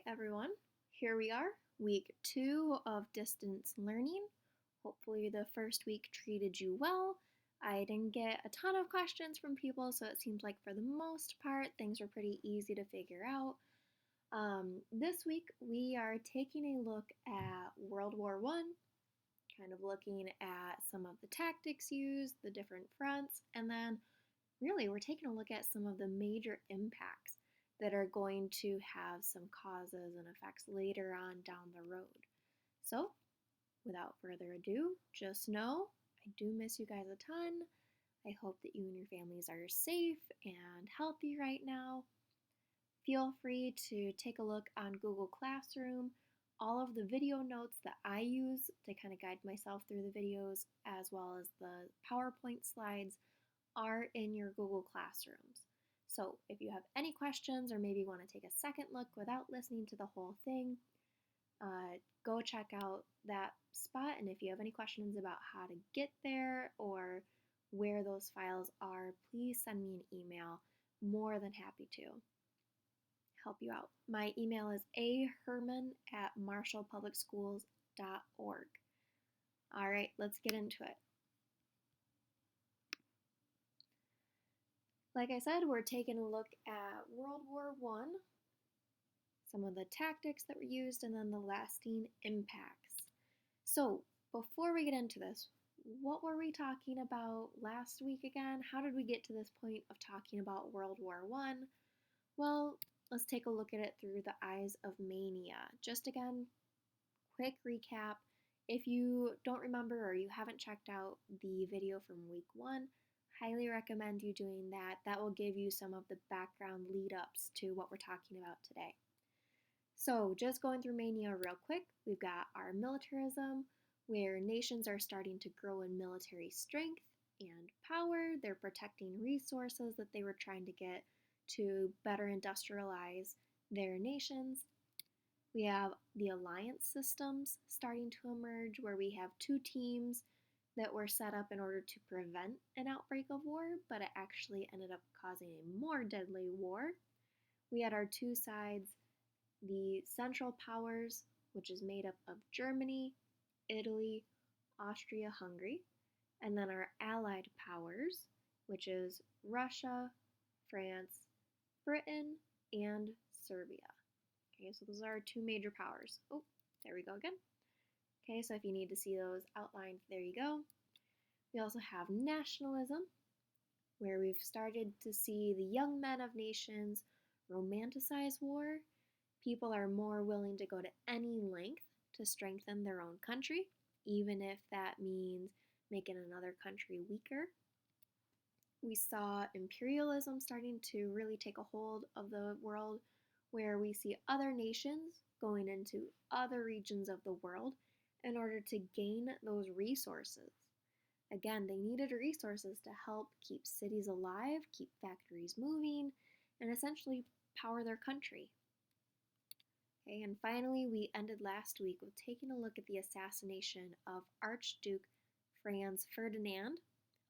Everyone. Here we are, week 2 of distance learning. Hopefully, the first week treated you well. I didn't get a ton of questions from people, so it seems like for the most part, things were pretty easy to figure out. This week, we are taking a look at World War I, kind of looking at some of the tactics used, the different fronts, and then really we're taking a look at some of the major impacts that are going to have some causes and effects later on down the road. So, without further ado, just know I do miss you guys a ton. I hope that you and your families are safe and healthy right now. Feel free to take a look on Google Classroom. All of the video notes that I use to kind of guide myself through the videos, as well as the PowerPoint slides, are in your Google Classrooms. So if you have any questions or maybe want to take a second look without listening to the whole thing, go check out that spot. And if you have any questions about how to get there or where those files are, please send me an email. More than happy to help you out. My email is aherman@marshallpublicschools.org. All right, let's get into it. Like I said, we're taking a look at World War I, some of the tactics that were used, and then the lasting impacts. So, before we get into this, what were we talking about last week again? How did we get to this point of talking about World War I? Well, let's take a look at it through the eyes of mania. Just again, quick recap. If you don't remember or you haven't checked out the video from week 1, highly recommend you doing that. That will give you some of the background lead ups to what we're talking about today. So, just going through mania real quick, we've got our militarism, where nations are starting to grow in military strength and power. They're protecting resources that they were trying to get to better industrialize their nations. We have the alliance systems starting to emerge, where we have two teams that were set up in order to prevent an outbreak of war, but it actually ended up causing a more deadly war. We had our two sides, the Central Powers, which is made up of Germany, Italy, Austria-Hungary, and then our Allied Powers, which is Russia, France, Britain, and Serbia. Okay, so those are our two major powers. Oh, there we go again. Okay, so if you need to see those outlined, there you go. We also have nationalism, where we've started to see the young men of nations romanticize war. People are more willing to go to any length to strengthen their own country, even if that means making another country weaker. We saw imperialism starting to really take a hold of the world, where we see other nations going into other regions of the world in order to gain those resources. Again, they needed resources to help keep cities alive, keep factories moving, and essentially power their country. Okay, and finally, we ended last week with taking a look at the assassination of Archduke Franz Ferdinand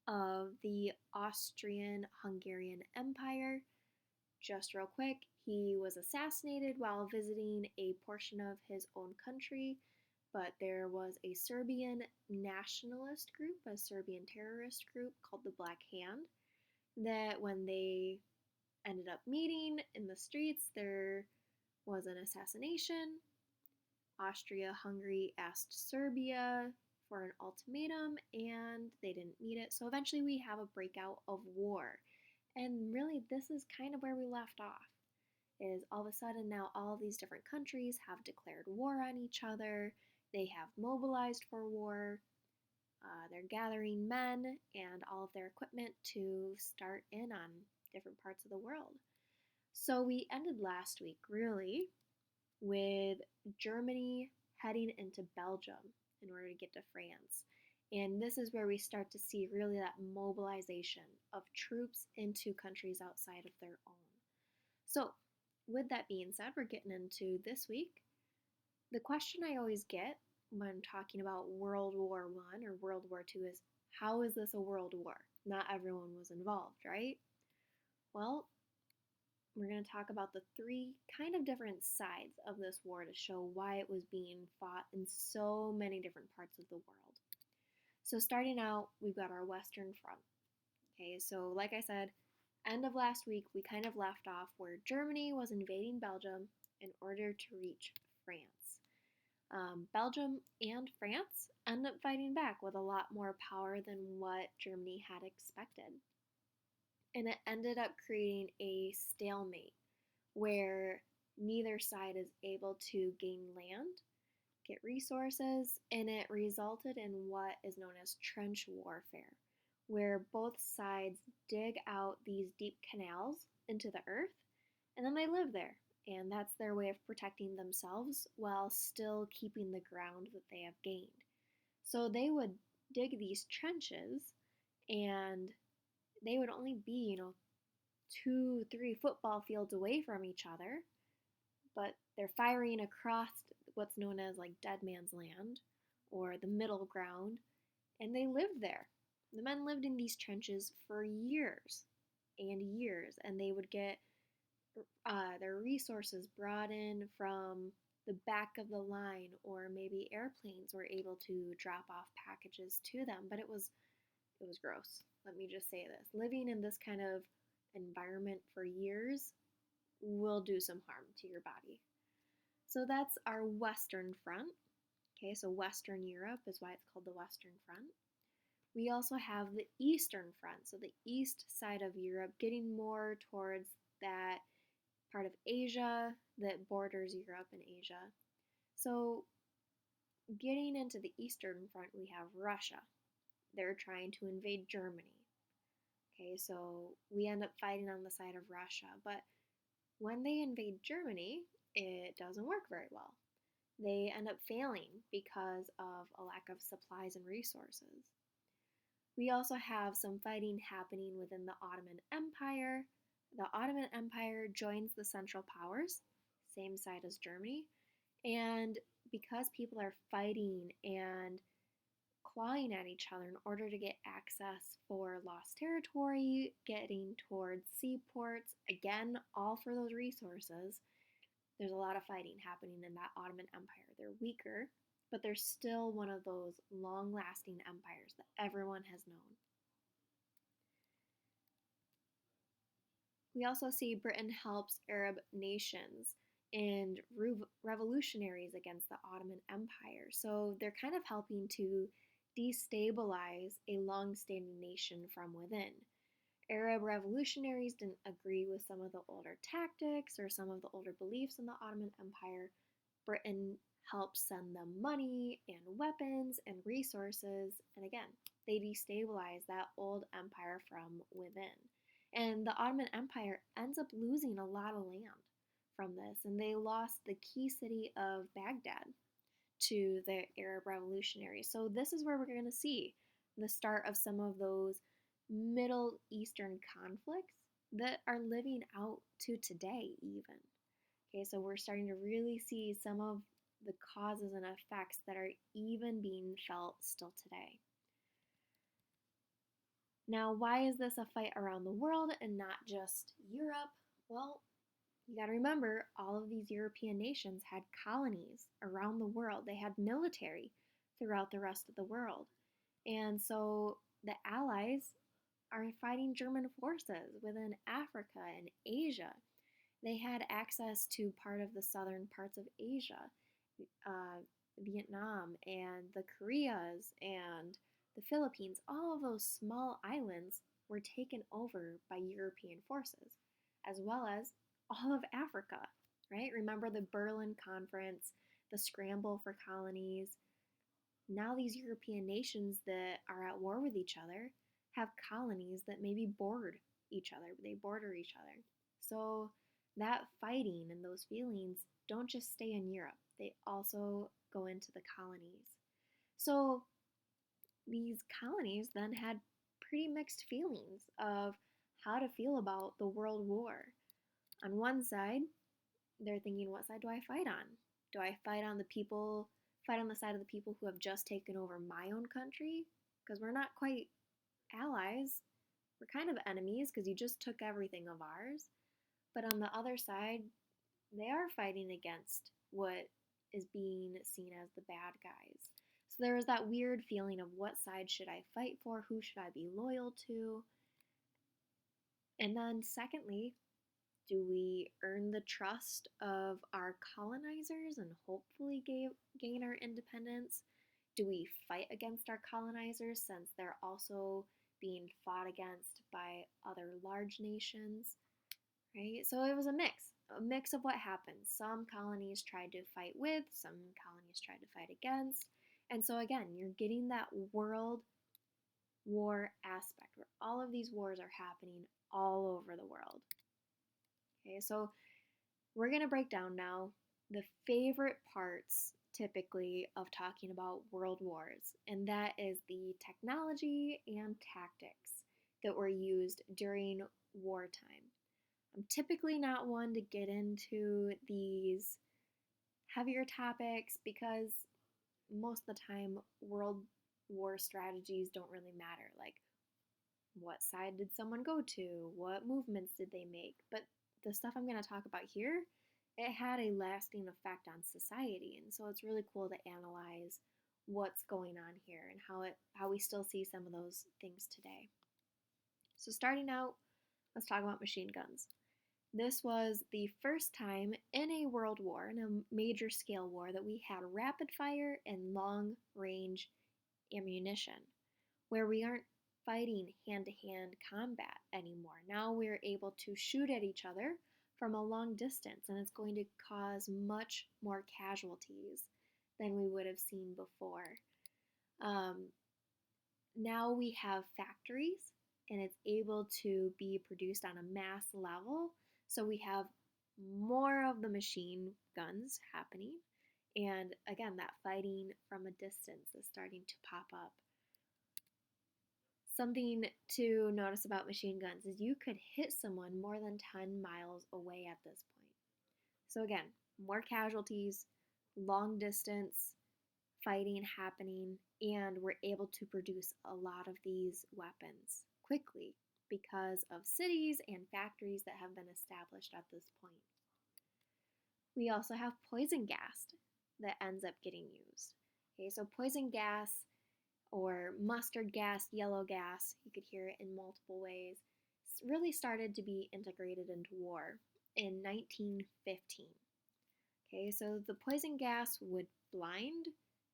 of the Austrian-Hungarian Empire. Just real quick, he was assassinated while visiting a portion of his own country, but there was a Serbian nationalist group, a Serbian terrorist group called the Black Hand, that when they ended up meeting in the streets, there was an assassination. Austria-Hungary asked Serbia for an ultimatum, and they didn't meet it. So eventually we have a breakout of war. And really, this is kind of where we left off, is all of a sudden now all of these different countries have declared war on each other. They have mobilized for war. They're gathering men and all of their equipment to start in on different parts of the world. So we ended last week, really, with Germany heading into Belgium in order to get to France. And this is where we start to see really that mobilization of troops into countries outside of their own. So, with that being said, we're getting into this week. The question I always get when talking about World War I or World War II is, how is this a world war? Not everyone was involved, right? Well, we're going to talk about the three kind of different sides of this war to show why it was being fought in so many different parts of the world. So, starting out, we've got our Western Front. Okay, so like I said, end of last week, we kind of left off where Germany was invading Belgium in order to reach France. Belgium and France end up fighting back with a lot more power than what Germany had expected. And it ended up creating a stalemate where neither side is able to gain land, get resources, and it resulted in what is known as trench warfare, where both sides dig out these deep canals into the earth and then they live there. And that's their way of protecting themselves while still keeping the ground that they have gained. So they would dig these trenches and they would only be, 2, 3 football fields away from each other, but they're firing across what's known as like dead man's land or the middle ground, and they lived there. The men lived in these trenches for years and years, and they would get their resources brought in from the back of the line, or maybe airplanes were able to drop off packages to them. But it was gross. Let me just say this: living in this kind of environment for years will do some harm to your body. So that's our Western Front. Okay, so Western Europe is why it's called the Western Front. We also have the Eastern Front, so the east side of Europe, getting more towards that part of Asia that borders Europe and Asia. So, getting into the Eastern Front, we have Russia. They're trying to invade Germany. Okay, so we end up fighting on the side of Russia, but when they invade Germany, it doesn't work very well. They end up failing because of a lack of supplies and resources. We also have some fighting happening within the Ottoman Empire. The Ottoman Empire joins the Central Powers, same side as Germany, and because people are fighting and clawing at each other in order to get access for lost territory, getting towards seaports, again, all for those resources, there's a lot of fighting happening in that Ottoman Empire. They're weaker, but they're still one of those long-lasting empires that everyone has known. We also see Britain helps Arab nations and revolutionaries against the Ottoman Empire. So they're kind of helping to destabilize a long-standing nation from within. Arab revolutionaries didn't agree with some of the older tactics or some of the older beliefs in the Ottoman Empire. Britain helped send them money and weapons and resources, and again, they destabilized that old empire from within. And the Ottoman Empire ends up losing a lot of land from this, and they lost the key city of Baghdad to the Arab revolutionaries. So this is where we're going to see the start of some of those Middle Eastern conflicts that are living out to today even. Okay, so we're starting to really see some of the causes and effects that are even being felt still today. Now, why is this a fight around the world and not just Europe? Well, you got to remember, all of these European nations had colonies around the world. They had military throughout the rest of the world. And so the Allies are fighting German forces within Africa and Asia. They had access to part of the southern parts of Asia, Vietnam and the Koreas and the Philippines. All of those small islands were taken over by European forces, as well as all of Africa, right? Remember the Berlin Conference, the scramble for colonies. Now these European nations that are at war with each other have colonies that maybe border each other. So that fighting and those feelings don't just stay in Europe, they also go into the colonies. So these colonies then had pretty mixed feelings of how to feel about the World War. On one side, they're thinking, what side do I fight on? Do I fight on the side of the people who have just taken over my own country? Because we're not quite allies. We're kind of enemies because you just took everything of ours. But on the other side, they are fighting against what is being seen as the bad guys. So there was that weird feeling of what side should I fight for? Who should I be loyal to? And then, secondly, do we earn the trust of our colonizers and hopefully gain our independence? Do we fight against our colonizers since they're also being fought against by other large nations? Right? So it was a mix of what happened. Some colonies tried to fight with, some colonies tried to fight against. And so again, you're getting that world war aspect where all of these wars are happening all over the world. Okay, so we're going to break down now the favorite parts typically of talking about world wars, and that is the technology and tactics that were used during wartime. I'm typically not one to get into these heavier topics because most of the time world war strategies don't really matter. Like, what side did someone go to? What movements did they make? But the stuff I'm going to talk about here, it had a lasting effect on society. And so it's really cool to analyze what's going on here and how we still see some of those things today. So starting out, let's talk about machine guns. This was the first time in a world war, in a major scale war, that we had rapid fire and long range ammunition, where we aren't fighting hand to hand combat anymore. Now we're able to shoot at each other from a long distance, and it's going to cause much more casualties than we would have seen before. Now we have factories, and it's able to be produced on a mass level. So we have more of the machine guns happening. And again, that fighting from a distance is starting to pop up. Something to notice about machine guns is you could hit someone more than 10 miles away at this point. So again, more casualties, long distance fighting happening, and we're able to produce a lot of these weapons quickly because of cities and factories that have been established at this point. We also have poison gas that ends up getting used. Okay, so poison gas or mustard gas, yellow gas, you could hear it in multiple ways, really started to be integrated into war in 1915. Okay, so the poison gas would blind,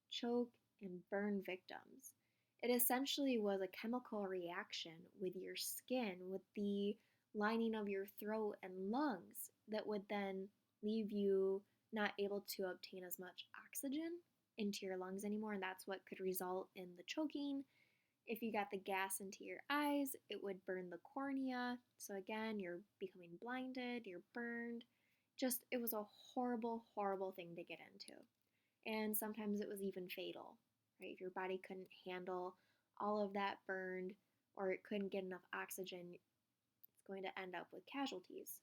choke, and burn victims. It essentially was a chemical reaction with your skin, with the lining of your throat and lungs, that would then leave you not able to obtain as much oxygen into your lungs anymore, and that's what could result in the choking. If you got the gas into your eyes, it would burn the cornea. So again, you're becoming blinded, you're burned. Just, it was a horrible, horrible thing to get into. And sometimes it was even fatal, right? If your body couldn't handle all of that burned or it couldn't get enough oxygen, it's going to end up with casualties.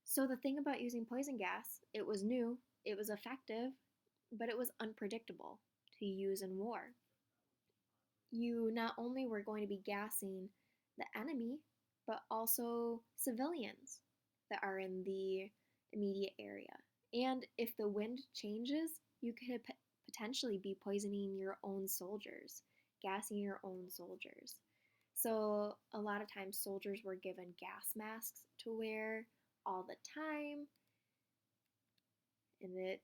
So the thing about using poison gas, it was new, it was effective, but it was unpredictable to use in war. You not only were going to be gassing the enemy, but also civilians that are in the immediate area. And if the wind changes, you could potentially be poisoning your own soldiers, gassing your own soldiers. So a lot of times soldiers were given gas masks to wear all the time, and it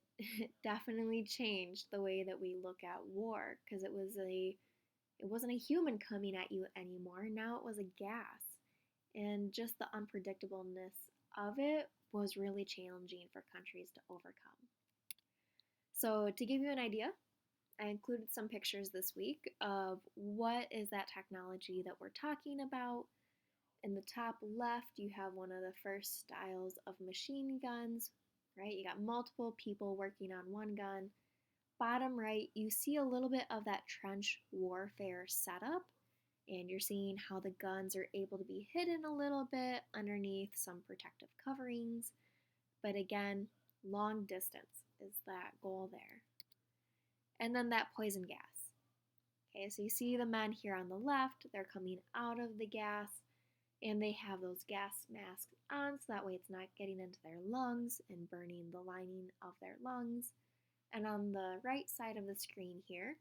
definitely changed the way that we look at war, because it wasn't a human coming at you anymore. Now it was a gas. And just the unpredictableness of it was really challenging for countries to overcome. So to give you an idea, I included some pictures this week of what is that technology that we're talking about. In the top left, you have one of the first styles of machine guns, right? You got multiple people working on one gun. Bottom right, you see a little bit of that trench warfare setup, and you're seeing how the guns are able to be hidden a little bit underneath some protective coverings. But again, long distance is that goal there. And then that poison gas. Okay, so you see the men here on the left, they're coming out of the gas. And they have those gas masks on so that way it's not getting into their lungs and burning the lining of their lungs. And on the right side of the screen here,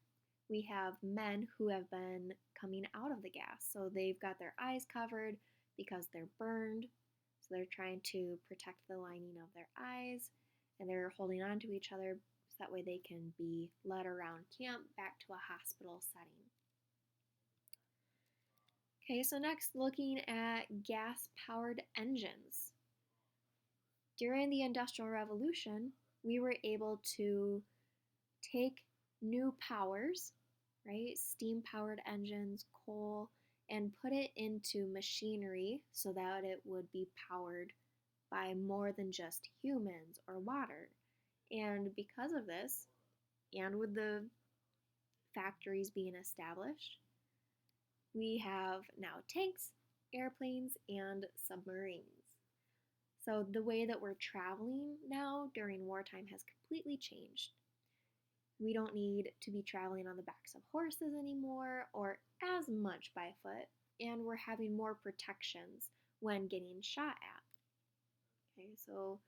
we have men who have been coming out of the gas. So they've got their eyes covered because they're burned. So they're trying to protect the lining of their eyes, and they're holding on to each other so that way they can be led around camp back to a hospital setting. Okay, so next, looking at gas-powered engines. During the Industrial Revolution, we were able to take new powers, right, steam-powered engines, coal, and put it into machinery so that it would be powered by more than just humans or water. And because of this, and with the factories being established, we have now tanks, airplanes, and submarines. So the way that we're traveling now during wartime has completely changed. We don't need to be traveling on the backs of horses anymore or as much by foot, and we're having more protections when getting shot at. Okay, so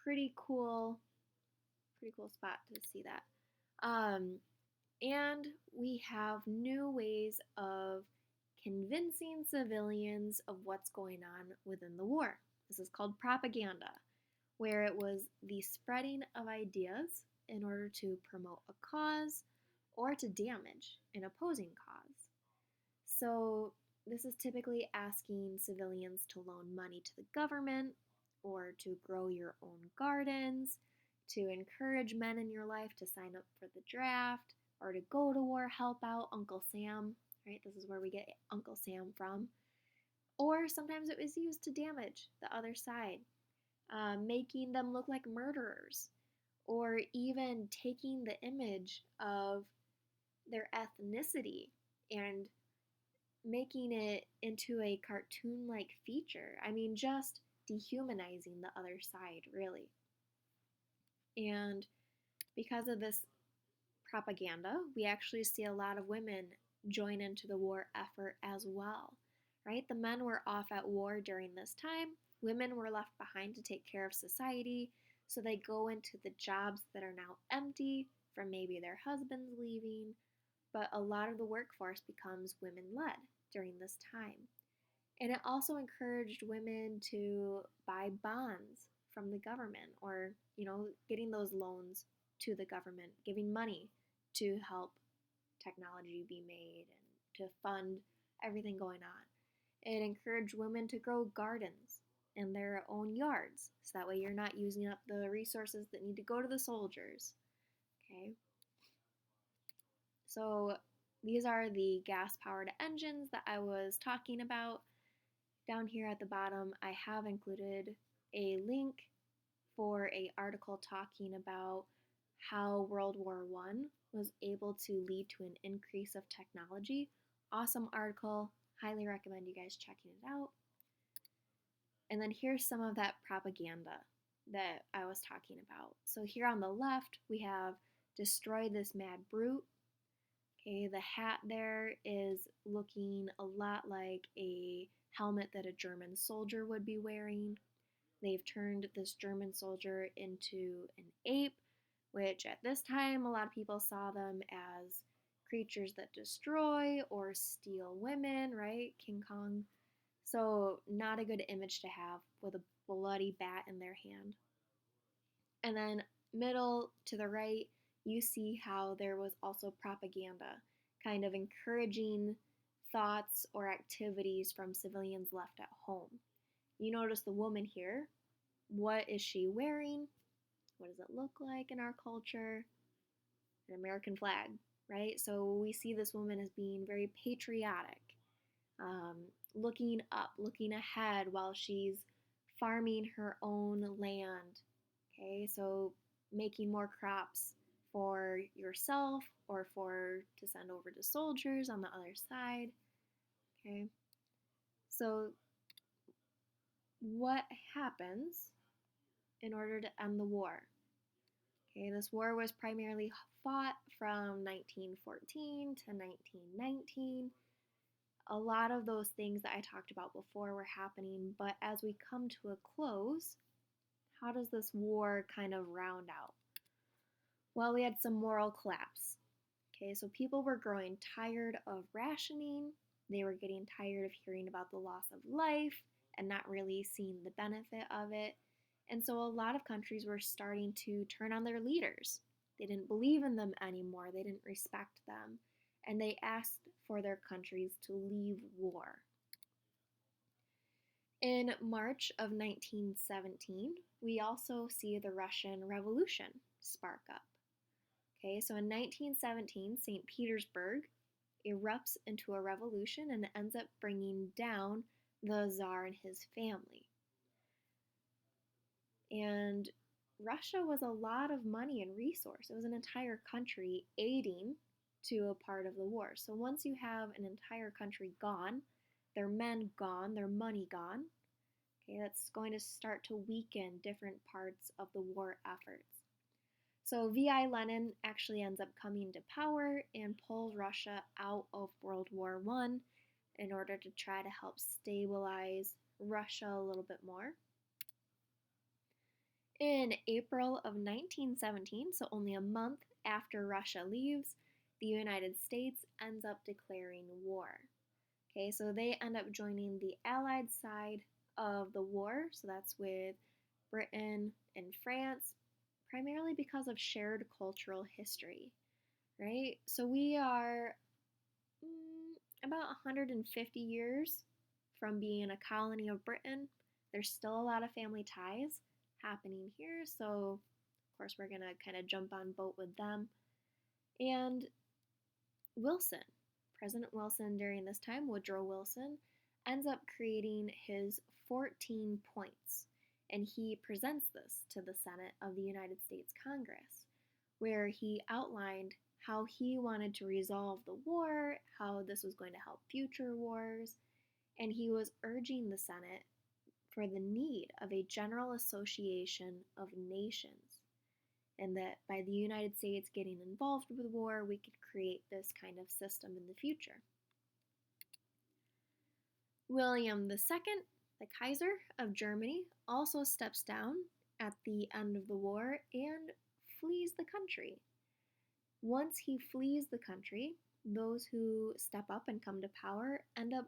pretty cool spot to see that. And we have new ways of convincing civilians of what's going on within the war. This is called propaganda, where it was the spreading of ideas in order to promote a cause or to damage an opposing cause. So, this is typically asking civilians to loan money to the government or to grow your own gardens, to encourage men in your life to sign up for the draft or to go to war, help out Uncle Sam, right? This is where we get Uncle Sam from. Or sometimes it was used to damage the other side, making them look like murderers, or even taking the image of their ethnicity and making it into a cartoon like feature. I mean, just dehumanizing the other side, really. And because of this propaganda, we actually see a lot of women join into the war effort as well, right? The men were off at war during this time. Women were left behind to take care of society, so they go into the jobs that are now empty from maybe their husbands leaving, but a lot of the workforce becomes women led during this time. And it also encouraged women to buy bonds from the government or, getting those loans to the government, giving money to help technology be made and to fund everything going on. It encouraged women to grow gardens in their own yards so that way you're not using up the resources that need to go to the soldiers. Okay? So these are the gas-powered engines that I was talking about. Down here at the bottom, I have included a link for an article talking about how World War I was able to lead to an increase of technology. Awesome article. Highly recommend you guys checking it out. And then here's some of that propaganda that I was talking about. So here on the left, we have destroy this mad brute. Okay, the hat there is looking a lot like a helmet that a German soldier would be wearing. They've turned this German soldier into an ape, which at this time a lot of people saw them as creatures that destroy or steal women, right? King Kong. So, not a good image to have with a bloody bat in their hand. And then, middle to the right, you see how there was also propaganda, kind of encouraging thoughts or activities from civilians left at home. You notice the woman here. What is she wearing? What does it look like in our culture? An American flag, right? So we see this woman as being very patriotic, looking up, looking ahead while she's farming her own land. Okay, so making more crops for yourself or for to send over to soldiers on the other side. Okay, so what happens in order to end the war? Okay, this war was primarily fought from 1914 to 1919. A lot of those things that I talked about before were happening, but as we come to a close, how does this war kind of round out? Well, we had some moral collapse. Okay, so people were growing tired of rationing. They were getting tired of hearing about the loss of life and not really seeing the benefit of it. And so a lot of countries were starting to turn on their leaders. They didn't believe in them anymore, they didn't respect them, and they asked for their countries to leave war. In March of 1917, we also see the Russian Revolution spark up. Okay, so in 1917, St. Petersburg erupts into a revolution and ends up bringing down the Tsar and his family. And Russia was a lot of money and resource. It was an entire country aiding to a part of the war. So once you have an entire country gone, their men gone, their money gone, okay, that's going to start to weaken different parts of the war efforts. So V.I. Lenin actually ends up coming to power and pulls Russia out of World War I in order to try to help stabilize Russia a little bit more. In April of 1917, so only a month after Russia leaves, the United States ends up declaring war. Okay, so they end up joining the Allied side of the war, so that's with Britain and France, primarily because of shared cultural history, right? So we are about 150 years from being a colony of Britain. There's still a lot of family ties happening here, so of course we're going to kind of jump on boat with them. And Wilson, President Wilson during this time, Woodrow Wilson, ends up creating his 14 points, and he presents this to the Senate of the United States Congress, where he outlined how he wanted to resolve the war, how this was going to help future wars, and he was urging the Senate for the need of a general association of nations, and that by the United States getting involved with the war, we could create this kind of system in the future. William II, the Kaiser of Germany, also steps down at the end of the war and flees the country. Once he flees the country, those who step up and come to power end up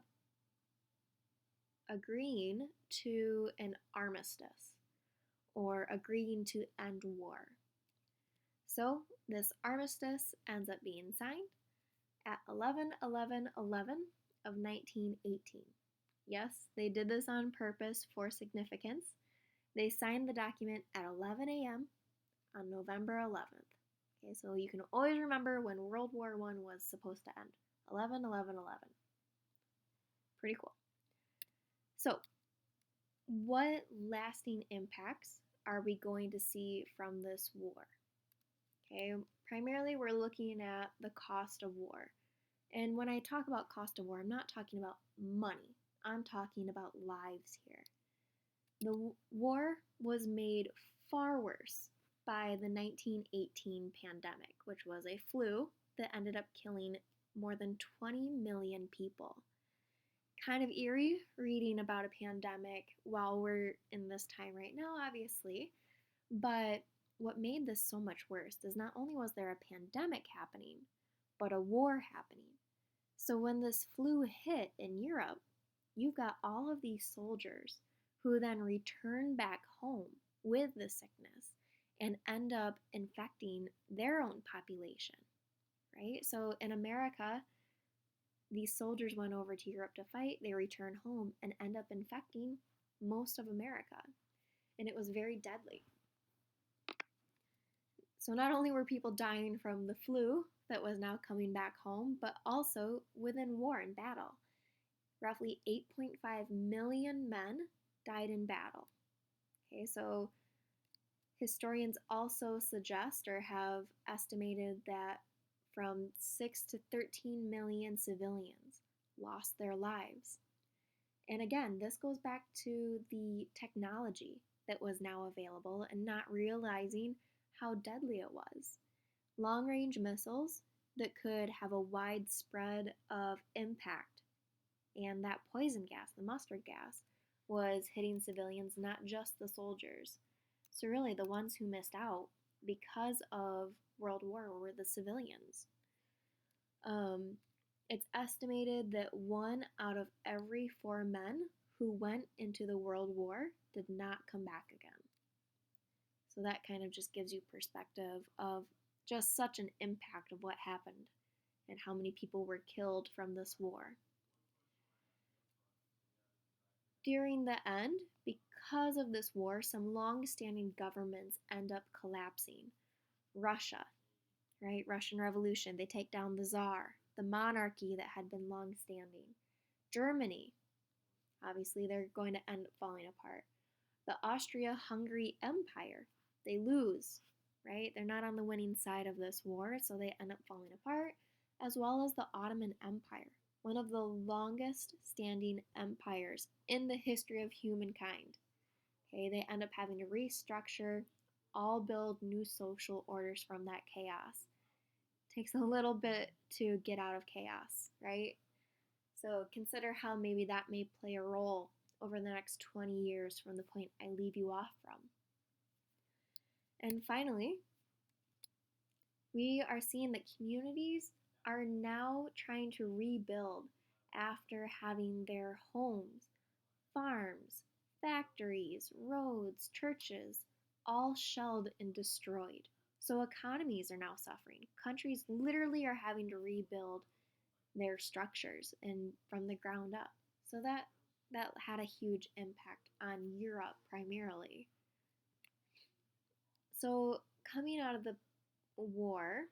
agreeing to an armistice or agreeing to end war. So this armistice ends up being signed at 11/11/11 of 1918. Yes, they did this on purpose for significance. They signed the document at 11 a.m. on November 11th. Okay, so you can always remember when World War I was supposed to end. 11/11/11. Pretty cool. So, what lasting impacts are we going to see from this war? Okay, primarily we're looking at the cost of war. And when I talk about cost of war, I'm not talking about money. I'm talking about lives here. The war was made far worse by the 1918 pandemic, which was a flu that ended up killing more than 20 million people. Kind of eerie reading about a pandemic while we're in this time right now, obviously, but what made this so much worse is not only was there a pandemic happening, but a war happening. So when this flu hit in Europe, you've got all of these soldiers who then return back home with the sickness and end up infecting their own population, right? So in America, these soldiers went over to Europe to fight, they return home and end up infecting most of America. And it was very deadly. So not only were people dying from the flu that was now coming back home, but also within war and battle. Roughly 8.5 million men died in battle. Okay, so historians also suggest or have estimated that from 6 to 13 million civilians lost their lives. And again, this goes back to the technology that was now available and not realizing how deadly it was. Long-range missiles that could have a wide spread of impact And that poison gas, the mustard gas, was hitting civilians, not just the soldiers. So, really, the ones who missed out because of World War were the civilians. Um, it's estimated that 1 out of every 4 men who went into the World War did not come back again. So that kind of just gives you perspective of just such an impact of what happened and how many people were killed from this war. During the end, because of this war, some long-standing governments end up collapsing. Russia, right? Russian Revolution, they take down the Tsar, the monarchy that had been long-standing. Germany, obviously they're going to end up falling apart. The Austria-Hungary Empire, they lose, right? They're not on the winning side of this war, so they end up falling apart, as well as the Ottoman Empire, one of the longest standing empires in the history of humankind. Okay, they end up having to restructure, all build new social orders from that chaos. Takes a little bit to get out of chaos, right? So consider how maybe that may play a role over the next 20 years from the point I leave you off from. And finally, we are seeing that communities are now trying to rebuild after having their homes, farms, factories, roads, churches all shelled and destroyed. So economies are now suffering. Countries literally are having to rebuild their structures and from the ground up. So that had a huge impact on Europe primarily. So coming out of the war,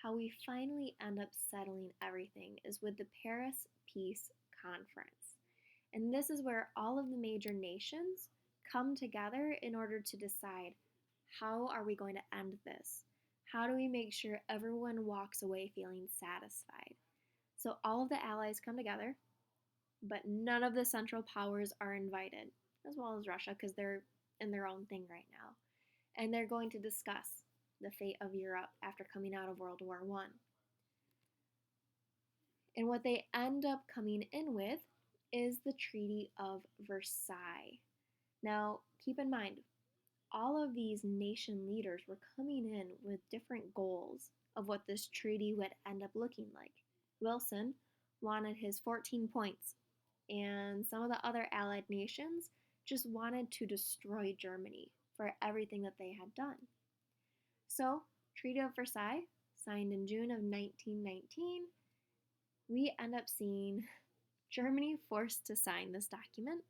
how we finally end up settling everything is with the Paris Peace Conference. And this is where all of the major nations come together in order to decide, how are we going to end this? How do we make sure everyone walks away feeling satisfied? So all of the allies come together, but none of the Central Powers are invited, as well as Russia, because they're in their own thing right now. And they're going to discuss the fate of Europe after coming out of World War I. And what they end up coming in with is the Treaty of Versailles. Now, keep in mind, all of these nation leaders were coming in with different goals of what this treaty would end up looking like. Wilson wanted his 14 points, and some of the other Allied nations just wanted to destroy Germany for everything that they had done. So, Treaty of Versailles, signed in June of 1919, we end up seeing Germany forced to sign this document,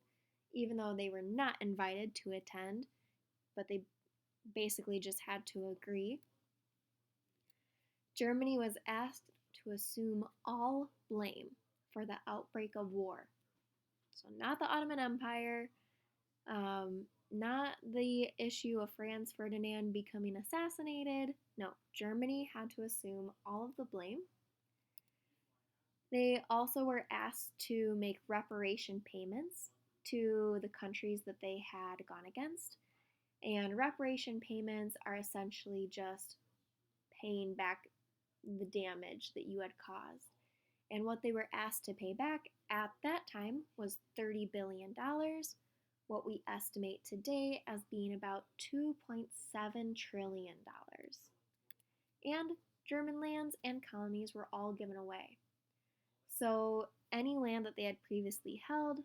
even though they were not invited to attend, but they basically just had to agree. Germany was asked to assume all blame for the outbreak of war. So not the Ottoman Empire, not the issue of Franz Ferdinand becoming assassinated. No, Germany had to assume all of the blame. They also were asked to make reparation payments to the countries that they had gone against. And reparation payments are essentially just paying back the damage that you had caused. And what they were asked to pay back at that time was $30 billion, what we estimate today as being about $2.7 trillion. And German lands and colonies were all given away. So any land that they had previously held,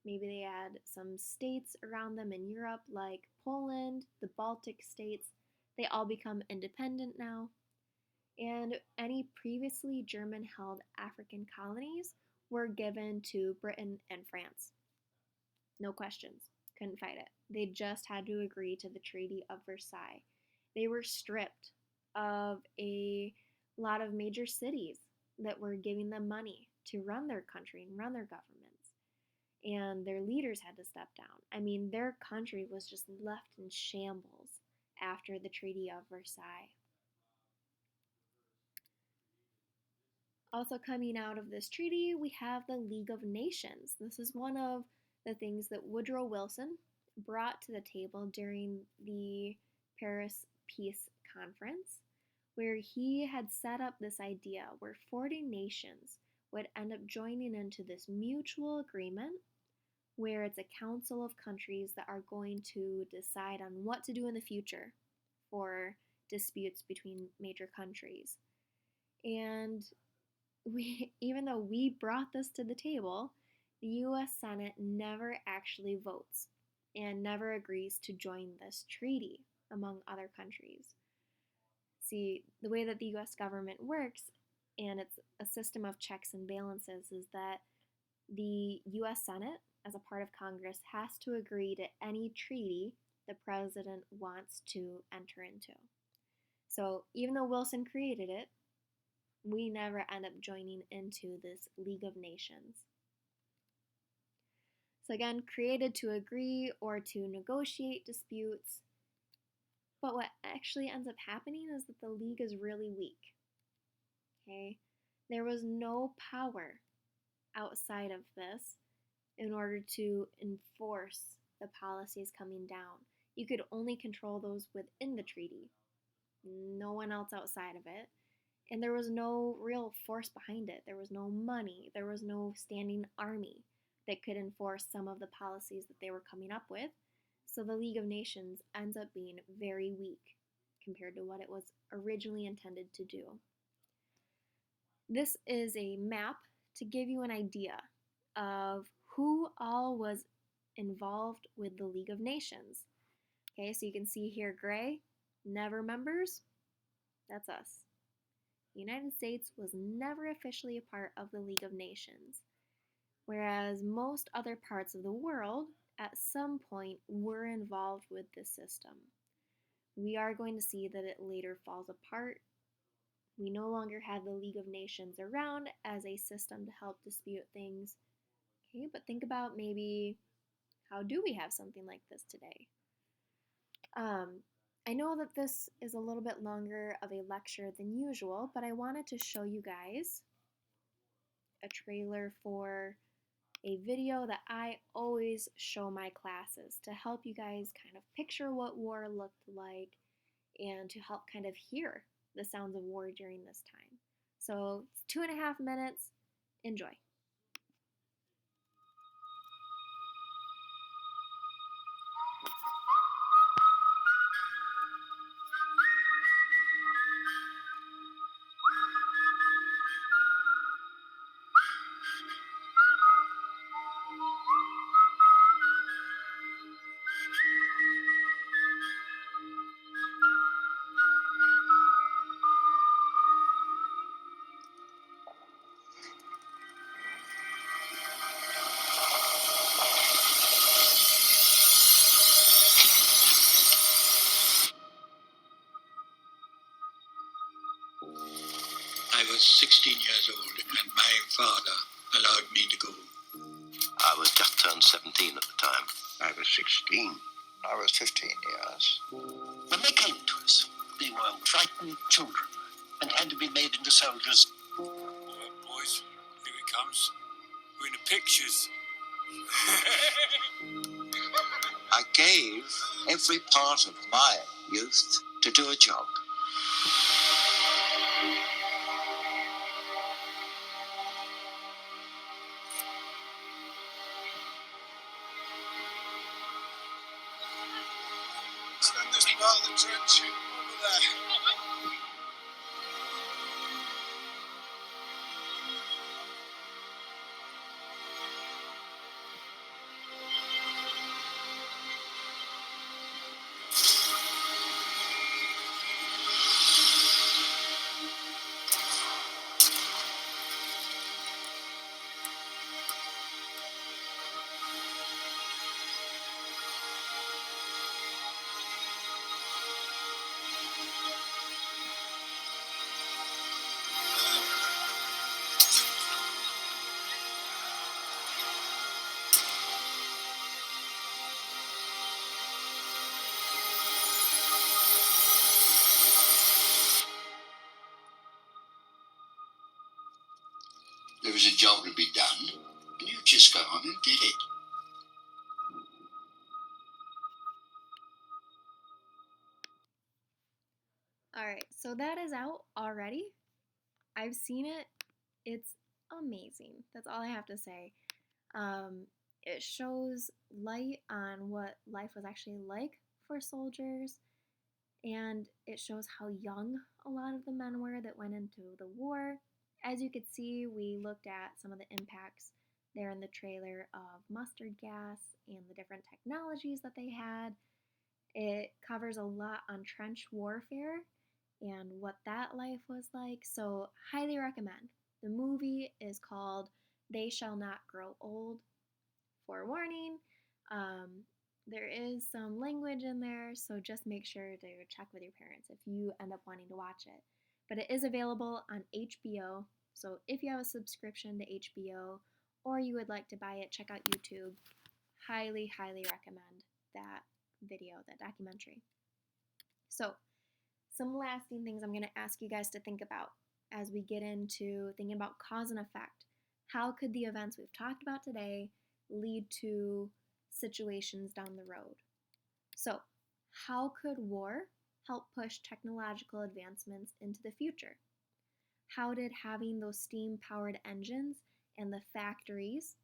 maybe they had some states around them in Europe like Poland, the Baltic states, they all become independent now. And any previously German-held African colonies were given to Britain and France. No questions. Couldn't fight it. They just had to agree to the Treaty of Versailles. They were stripped of a lot of major cities that were giving them money to run their country and run their governments. And their leaders had to step down. I mean, their country was just left in shambles after the Treaty of Versailles. Also coming out of this treaty, we have the League of Nations. This is one of the things that Woodrow Wilson brought to the table during the Paris Peace Conference, where he had set up this idea where 40 nations would end up joining into this mutual agreement where it's a council of countries that are going to decide on what to do in the future for disputes between major countries. And even though we brought this to the table, the US Senate never actually votes and never agrees to join this treaty, among other countries. See, the way that the US government works, and it's a system of checks and balances, is that the US Senate, as a part of Congress, has to agree to any treaty the president wants to enter into. So even though Wilson created it, we never end up joining into this League of Nations. So again, created to agree or to negotiate disputes. But what actually ends up happening is that the League is really weak. Okay? There was no power outside of this in order to enforce the policies coming down. You could only control those within the treaty, no one else outside of it. And there was no real force behind it. There was no money. There was no standing army that could enforce some of the policies that they were coming up with. So the League of Nations ends up being very weak compared to what it was originally intended to do. This is a map to give you an idea of who all was involved with the League of Nations. Okay, so you can see here gray, never members, that's us. The United States was never officially a part of the League of Nations, whereas most other parts of the world at some point were involved with this system. We are going to see that it later falls apart. We no longer have the League of Nations around as a system to help dispute things. Okay, but think about maybe how do we have something like this today? I know that this is a little bit longer of a lecture than usual, but I wanted to show you guys a trailer for a video that I always show my classes to help you guys kind of picture what war looked like and to help kind of hear the sounds of war during this time. So it's 2.5 minutes. Enjoy. I was 16 years old and my father allowed me to go. I was just turned 17 at the time. I was 16. I was 15 years. When they came to us, they were frightened children and had to be made into soldiers. Boys, here he comes. We're in the pictures. I gave every part of my youth to do a job. Stand this part of the trench over there. There was a job to be done, and you just go on and did it. All right, so that is out already. I've seen it. It's amazing. That's all I have to say. It shows light on what life was actually like for soldiers, and it shows how young a lot of the men were that went into the war. As you could see, we looked at some of the impacts there in the trailer of mustard gas and the different technologies that they had. It covers a lot on trench warfare and what that life was like, so highly recommend. The movie is called They Shall Not Grow Old. Forewarning, um, there is some language in there, so just make sure to check with your parents if you end up wanting to watch it. But it is available on HBO, so if you have a subscription to HBO or you would like to buy it, check out YouTube. Highly, highly recommend that video, that documentary. So, some lasting things I'm going to ask you guys to think about as we get into thinking about cause and effect. How could the events we've talked about today lead to situations down the road? So, how could war help push technological advancements into the future? How did having those steam powered engines and the factories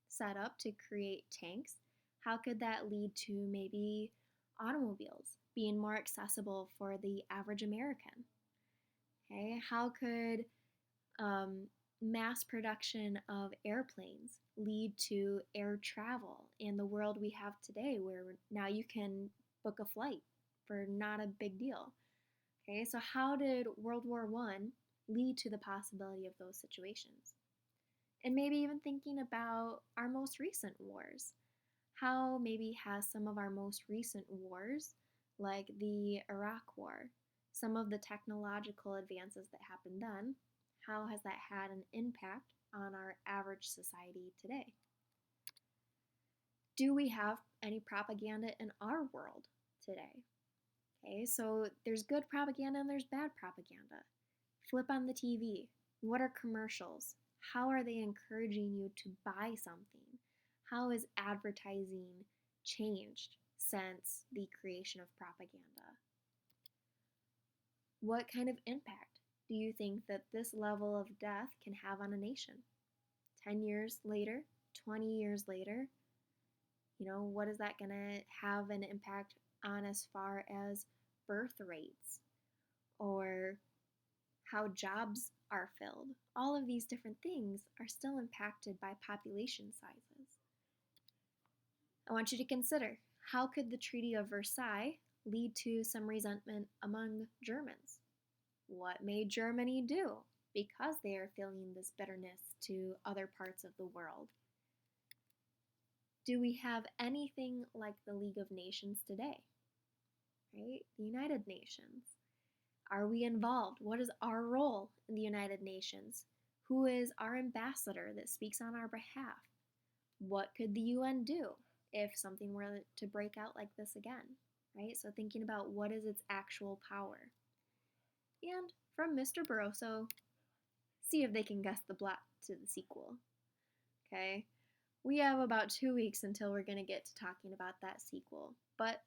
set up to create tanks, how could that lead to maybe automobiles being more accessible for the average American? Okay, how could mass production of airplanes lead to air travel in the world we have today, where now you can book a flight for not a big deal? Okay, so how did World War I lead to the possibility of those situations? And maybe even thinking about our most recent wars. How maybe has some of our most recent wars, like the Iraq War, some of the technological advances that happened then, how has that had an impact on our average society today? Do we have any propaganda in our world today? Okay, so there's good propaganda and there's bad propaganda. Flip on the TV. What are commercials? How are they encouraging you to buy something? How has advertising changed since the creation of propaganda? What kind of impact do you think that this level of death can have on a nation? 10 years later, 20 years later, what is that going to have an impact on as far as birth rates or how jobs are filled? All of these different things are still impacted by population sizes. I want you to consider, how could the Treaty of Versailles lead to some resentment among Germans? What may Germany do because they are feeling this bitterness to other parts of the world? Do we have anything like the League of Nations today? Right? The United Nations. Are we involved? What is our role in the United Nations? Who is our ambassador that speaks on our behalf? What could the UN do if something were to break out like this again? Right? So thinking about what is its actual power. And from Mr. Barroso, see if they can guess the plot to the sequel. Okay? We have about 2 weeks until we're going to get to talking about that sequel. But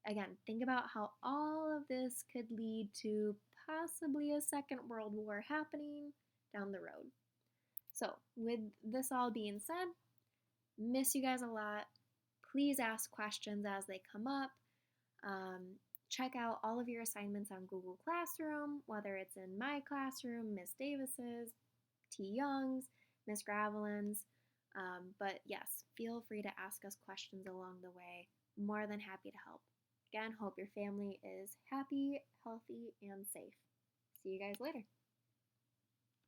again, think about how all of this could lead to possibly a second world war happening down the road. So, with this all being said, miss you guys a lot. Please ask questions as they come up. Check out all of your assignments on Google Classroom, whether it's in my classroom, Miss Davis's, T. Young's, Miss Gravelin's. But yes, feel free to ask us questions along the way. More than happy to help. Again, hope your family is happy, healthy, and safe. See you guys later.